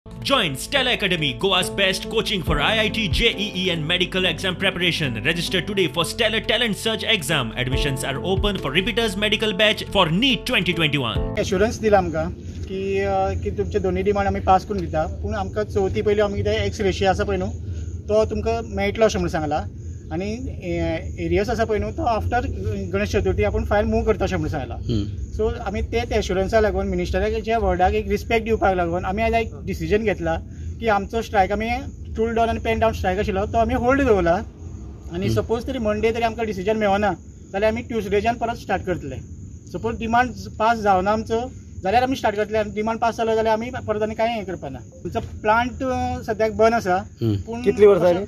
Join Stella Academy, Goa's best coaching for IIT, JEE and medical exam preparation. Register today for Stellar Talent Search exam. Admissions are open for repeaters medical batch for NEET 2021. Assurance दिला आमकां की तुमचे दोन्ही demand आमी pass करून दिता, पूण आमकां चवथी पयली आमी कितें एक्स रेशियो आसा पळय न्हू तो तुमकां मेळटलो अशें म्हणून सांगला आनी एरियस आसा पळय न्हू तो आफ्टर गणेश चतुर्थी आपूण फायल मूव करता अशें म्हणून सांगला. सो आमी तेच एश्युरन्सा लागून मिनिस्टराच्या वर्डाक एक रिस्पेक्ट दिवपाक लागून आमी आयज एक डिसिजन घेतला की आमचो स्ट्रायक आमी टूल डावन आनी पेन डावन स्ट्रायक आशिल्लो तो आमी होल्ड दवरला आनी सपोज तरी मंडे तरी आमकां डिसिजन मेळना जाल्यार आमी ट्युजडेच्यान परत स्टार्ट करतले. सपोज डिमांड पास जावना आमचो जाल्यार आमी स्टार्ट करतले. डिमांड पास जालो जाल्यार आमी परत आनी कांय हें करपाना. आमचो प्लांट सद्याक बंद आसा. पूण कितली वर्सां जाली?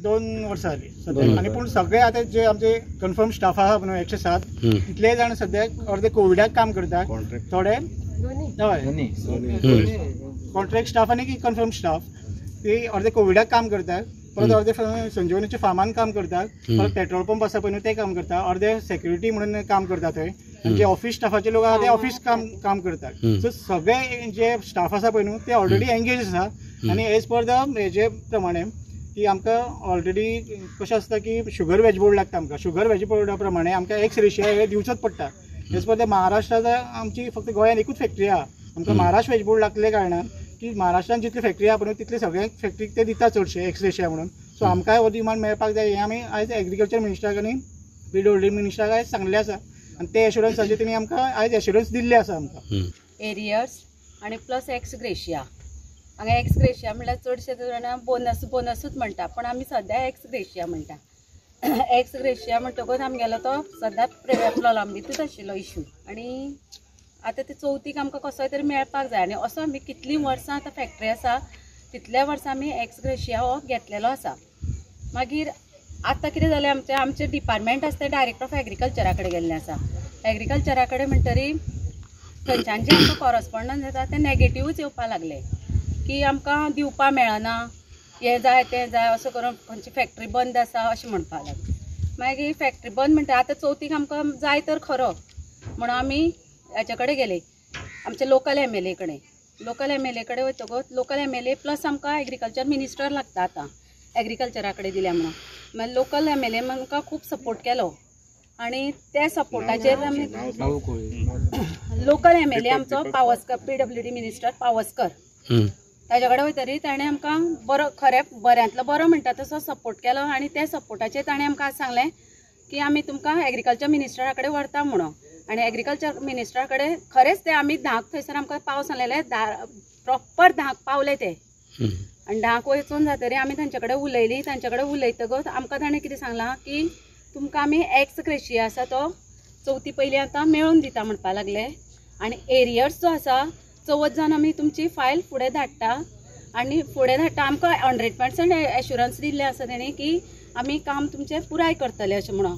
2 वर्सां जाली सद्याक. आनी पूण सगळे आतां जे आमचे कन्फर्म स्टाफ आहा न्हू 107 तितले जाण सद्याक अर्दे कोविडाक काम करतात, थोडे हय कॉन्ट्रॅक्ट स्टाफ आनी कन्फर्म स्टाफ ते अर्दे कोविडाक काम करतात, परत अर्दे संजीवनीच्या फार्मान काम करतात, परत पेट्रोल पंप आसा पळय न्हू ते काम करतात, अर्दे सेक्युरिटी म्हणून काम करतात थंय, आनी जे ऑफिस स्टाफाचे लोक आहा ते ऑफिस काम करतात. सो सगळे जे स्टाफ आसा पळय न्हू ते ऑलरेडी एंगेज आसा. आनी एज पर द हेजे प्रमाणे की आमकां ऑलरेडी कशें आसता की शुगर वेज बोर्ड लागता आमकां. शुगर वेज बोर्डा प्रमाणे आमकां एक्स रेशियो हे दिवचोच पडटा. एज पर द महाराष्ट्रांत आमची फक्त गोंयांत एकूच फॅक्टरी आहा. आमकां महाराष्ट्र वेज बोर्ड लागले कारणान की महाराष्ट्रांत जितली फॅक्टरी आहा पळय तितले सगळे फॅक्टरीक ते दिता चडशे एक्स रेशियो म्हणून. सो आमकांय हो डिमांड मेळपाक जाय हें आमी आयज एग्रीकल्चर मिनिस्टराक आनी पीडब्ल्यूडी मिनिस्टराक आयज सांगलें आसा आनी ते एश्युरन्साचे तेणी आमकां आयज एश्युरन्स दिल्ले आसा आमकां. एरियर्स आनी प्लस एक्स ग्रेशिया. हांगा एक्स ग्रेशिया म्हणल्यार चडशे जाणां बोनसूच म्हणटा, पण आमी सद्या एक्स ग्रेशिया म्हणटा. एक्स ग्रेशिया म्हणटकूच आमगेलो तो सद्या प्रलंबीतूच आशिल्लो इश्यू आनी आतां ते चवथीक आमकां कसोय तरी मेळपाक जाय. आनी असो आमी कितलीं वर्सां आतां फॅक्टरी आसा तितल्या वर्सां आमी एक्स ग्रेशिया हो घेतलेलो आसा. मागीर आतां कितें जालें आमचे डिपार्टमेंट आसा ते डायरेक्टर ऑफ एग्रीकल्चरा कडेन गेल्लें आसा. एग्रीकल्चरा कडेन म्हणटरी थंयच्यान जे आमकां कॉरस्पॉन्डन्स येता ते नॅगेटिव्हूच येवपाक लागले की आमकां दिवपा मेळना, हें जाय तें जाय असो करून खंयची फॅक्टरी बंद आसा अशें म्हणपाक लागले. मागीर फॅक्टरी बंद म्हणटा आतां चवथीक आमकां जाय तर खरो म्हणून आमी हेचे कडेन गेले आमचे लोकल MLA कडेन. लोकल MLA कडेन वयतकूच लोकल MLA प्लस आमकां एग्रीकल्चर मिनिस्टर लागता आतां एग्रीकल्चरा कडेन दिल्या म्हणून. मागीर लोकल MLA आमकां खूब सपोर्ट केलो आनी त्या सपोर्टाचेर आमी लोकल MLA आमचो पावसकर PWD मिनिस्टर पावसकर ताजे कडेन वयतरी ताणें आमकां बरो बऱ्यांतलो बरो म्हणटा तसो सपोर्ट केलो आनी त्या सपोर्टाचेर ताणें आमकां सांगलें की आमी तुमकां एग्रीकल्चर मिनिस्टरा कडेन व्हरता म्हणून. आनी एग्रीकल्चर मिनिस्टरा कडेन खरेंच ते आमी 10 थंयसर आमकां पावस आसलेले प्रॉपर 10 पावले ते आनी 10 वचून जातरी आमी तांचे कडेन उलयलीं. तांचे कडेन उलयतकच आमकां ताणें कितें सांगलां की तुमकां आमी एक्स ग्रेशिया आसा तो चवथी पयलीं आतां मेळून दिता म्हणपाक लागले. आनी एरियर्स जो आसा चवथ जावन आमी तुमची फायल फुडें धाडटा आनी फुडें धाडटा. आमकां 100% एश्युरन्स दिल्ले आसा तेणी की आमी काम तुमचें पुराय करतले अशें म्हणून.